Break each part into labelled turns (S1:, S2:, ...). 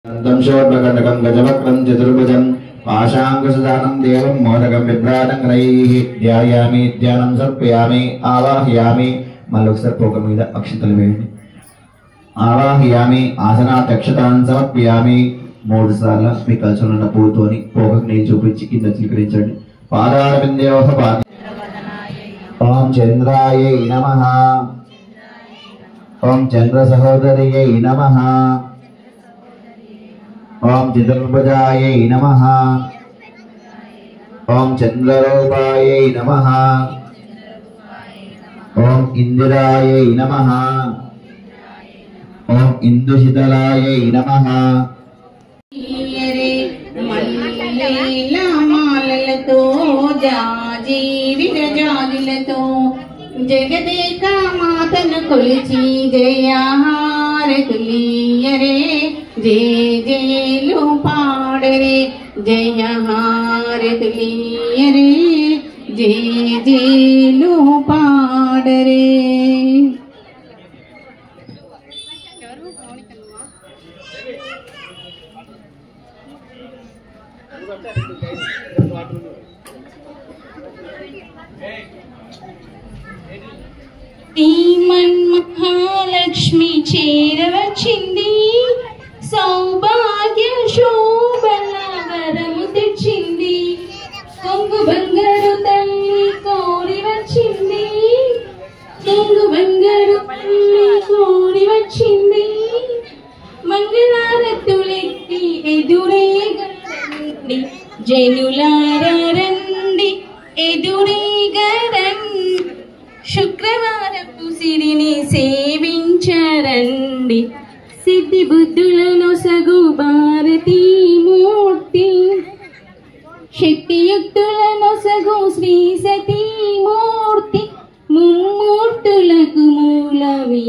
S1: शोर्पकटकं गजवक्त्रं चतुर्भुजं पाशाङ्कुशदानं देवं मोदकं बिभ्राटङ्ग्रैः ध्यायामि ध्यानं समर्पयामि आवाहयामि మళ్ళొకసారి పోక మీద అక్షతలు వేయండి ఆవాహయామి ఆసనాధ్యక్షతాన్ సమర్పయామి 3 సార్లు మీ కలశంలో ఉన్న పూతోని పోకకు నీళ్ళు చూపించి కింద చిలకరించండి పాదారవిందయోః ఓం చంద్రాయై నమః ఓం చంద్ర సహోదర్యై నమః ఓం చతుర్భుజాయై నమః ఓం చంద్రరూపాయై నమః ఓం ఇందిరాయై నమః ఓం ఇందుశితలాయై నమః
S2: మాలలతో జాజి విరజాజులతో జగదేక మాతను కొలిచి జయహారతులియరే జయ జయలు పాడరే జయహారతులియరే జయ జయలు పాడరే. మహాలక్ష్మి చేరవచ్చింది సౌభాగ్య శోభల వరము తెచ్చింది కొంగు బంగారు తల్లి కోరి వచ్చింది కొంగు బంగారు తల్లి కోరి వచ్చింది మంగళారతులెత్తి ఎదురే గరండి జనులారా రండి ఎదురే గరండి శుక్రవారపు సిరిని సేవించరండి సిద్ధి బుద్ధులను సగు భారతీ మూర్తి శక్తియుక్తులను సగు శ్రీ సతీ మూర్తి ముమ్మూర్తులకు మూలవి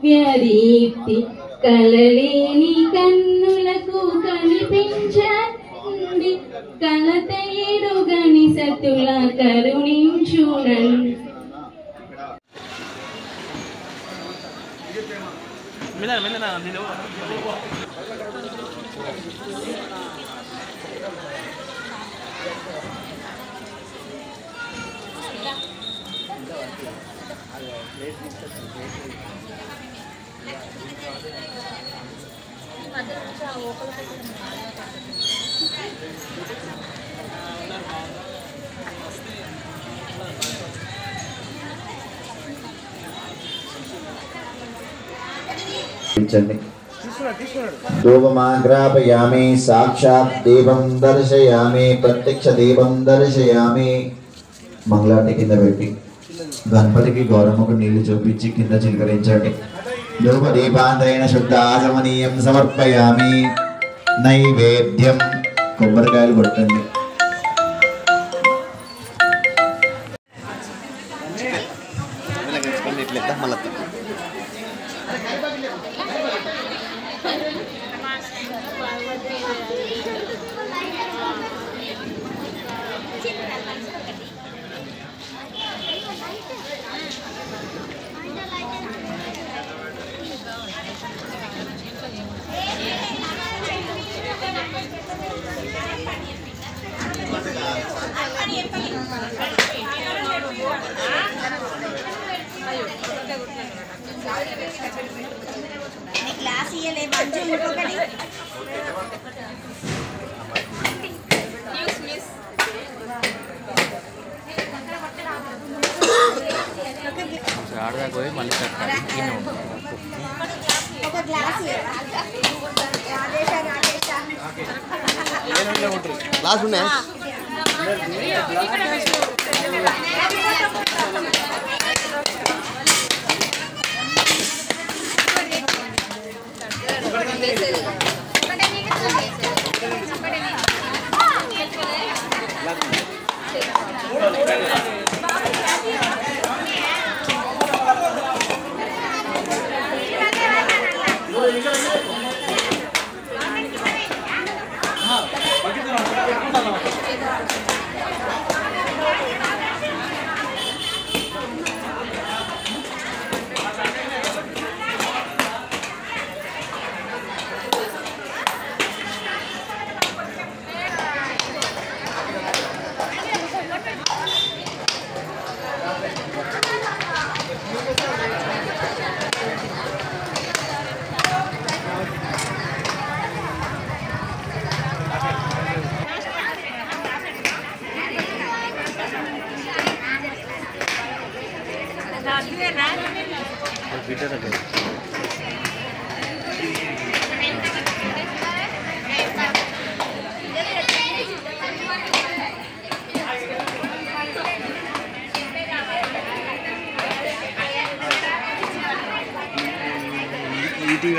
S2: వ్యదీప్తి కలలేని కన్నులకు కనిపించండి కలత ఎరుగని సతుల కరుణించునండి.
S1: ధూపమాగ్రాపయామి సాక్షాత్ దీపం దర్శయామి ప్రత్యక్ష దీపం దర్శయామి మంగళాటి కింద పెట్టి గణపతికి గౌరమ్మకు నీళ్లు చూపించి కింద చిలకరించండి ధూప దీపాంతైన శుద్ధ ఆచమనీయం సమర్పయామి నైవేద్యం కొబ్బరికాయలు కొట్టండి
S3: क्लास में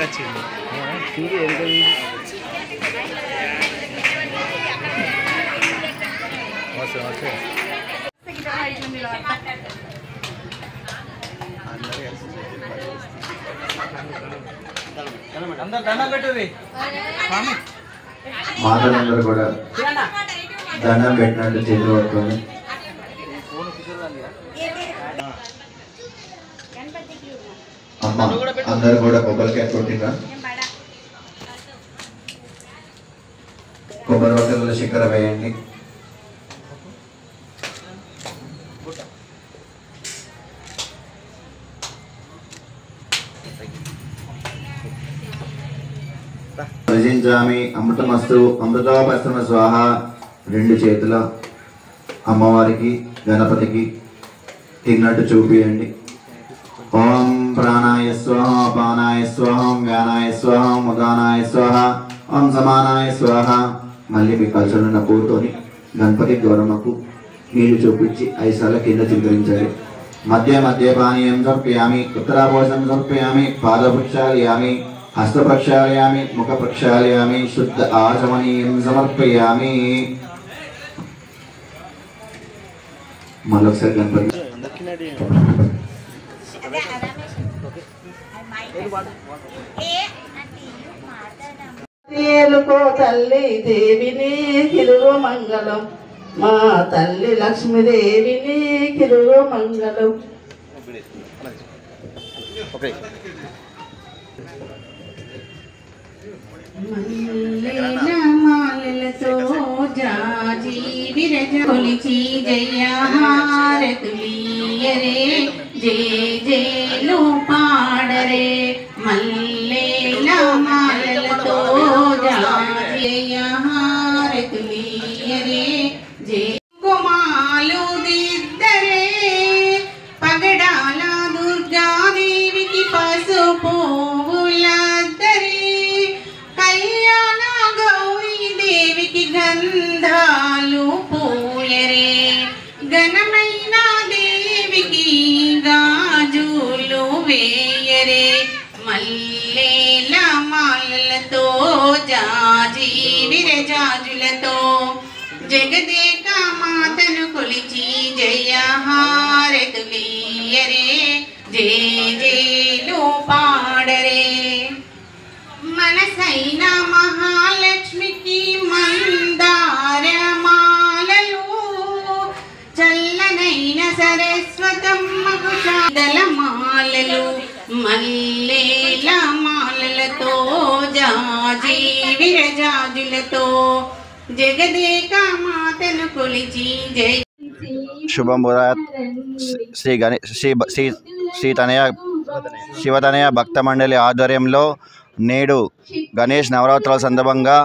S3: వచ్చింది
S1: మాతలందరూ కూడా దండం పెట్టినట్టు చేతులు పట్టుకొని అమ్మ అందరు కూడా కొబ్బరికాయ కొట్టిగా కొబ్బరి వట్టలలో చక్కెర వేయండి. ప్రజించామి అమృతమస్తు అమృతోపస్తమ స్వాహ. రెండు చేతుల అమ్మవారికి గణపతికి తిన్నట్టు చూపియండి. ఓం ప్రాణాయ స్వాహ పానాయ స్వాహం వ్యానాయ స్వాహం ఉదానాయ స్వాహ ఓం సమానాయ స్వాహ. మళ్ళీ మీ కలసలున్న పూతోని గణపతి గౌరమ్మకు నీళ్లు చూపించి 5 సార్లు కింద చిలకరించాలి. మధ్య మధ్య పానీయం సమర్పయామి. ఉత్తరాభోజనం సమర్పయామి. పాద ప్రక్షాళయామి. హస్త ప్రక్షాళయామి. ముఖ ప్రక్షాళయామి. శుద్ధ ఆచమనీయం సమర్పయామి. మళ్ళొకసారి గణపతి
S4: ఏలుకో తల్లి దేవిని కిలువ మంగళం. మా తల్లి లక్ష్మీదేవిని కిలువ మంగళం.
S2: మాలలతో జాజి విరజ కొలిచి జయహారతులీయరే జయ జయలు పాడరే. మల్లేల మాలలతో జయహారతులీయరే జయ కుమాలు దిద్దరే. పగడాల దుర్గాదేవికి పసుపు కళ్యాణ గౌరీ దేవికి గంధాలు పూయరే. ఘనమైన దేవికి గాజులు వేయరే. మల్లేల మాలలతో జాజి విరజాజులతో జగదేక మాతను కొలిచి జయహారతులీయరే జయ జయలు పాడరే. మనసైన మహాలక్ష్మికి మందారమాలలు చల్లనైన సరస్వతమ్మకు దళమాలలు. మల్లేల మాలలతో జాజి విరజాజులతో జగదేక మాతను కొలిచి జయ.
S5: శుభముహూర్త శివతనయ భక్త మండలి ఆధ్వర్యంలో నేడు గణేష్ నవరాత్రుల సందర్భంగా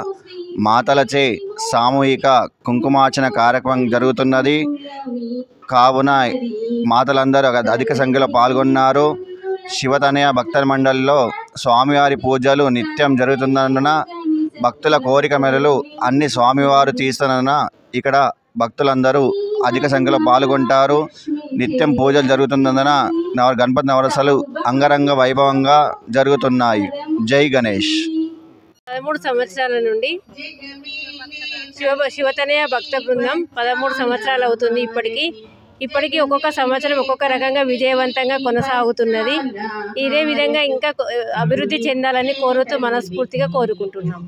S5: మాతలచే సామూహిక కుంకుమార్చన కార్యక్రమం జరుగుతున్నది. కావున మాతలందరూ అధిక సంఖ్యలో పాల్గొన్నారు. శివతనయ భక్త మండలిలో స్వామివారి పూజలు నిత్యం జరుగుతున్నందున భక్తుల కోరిక మేరకు అన్ని స్వామివారు తీస్తున్నందున ఇక్కడ భక్తులందరూ అధిక సంఖ్యలో పాల్గొంటారు. నిత్యం పూజలు జరుగుతున్నందున గణపతి నవరాత్రులు అంగరంగ వైభవంగా జరుగుతున్నాయి. జై గణేష్.
S6: 13 సంవత్సరాల నుండి శివతనయ భక్త బృందం 13 సంవత్సరాలు అవుతుంది. ఇప్పటికీ ఒక్కొక్క సంవత్సరం ఒక్కొక్క రకంగా విజయవంతంగా కొనసాగుతున్నది. ఇదే విధంగా ఇంకా అభివృద్ధి చెందాలని కోరుతూ మనస్ఫూర్తిగా కోరుకుంటున్నాం.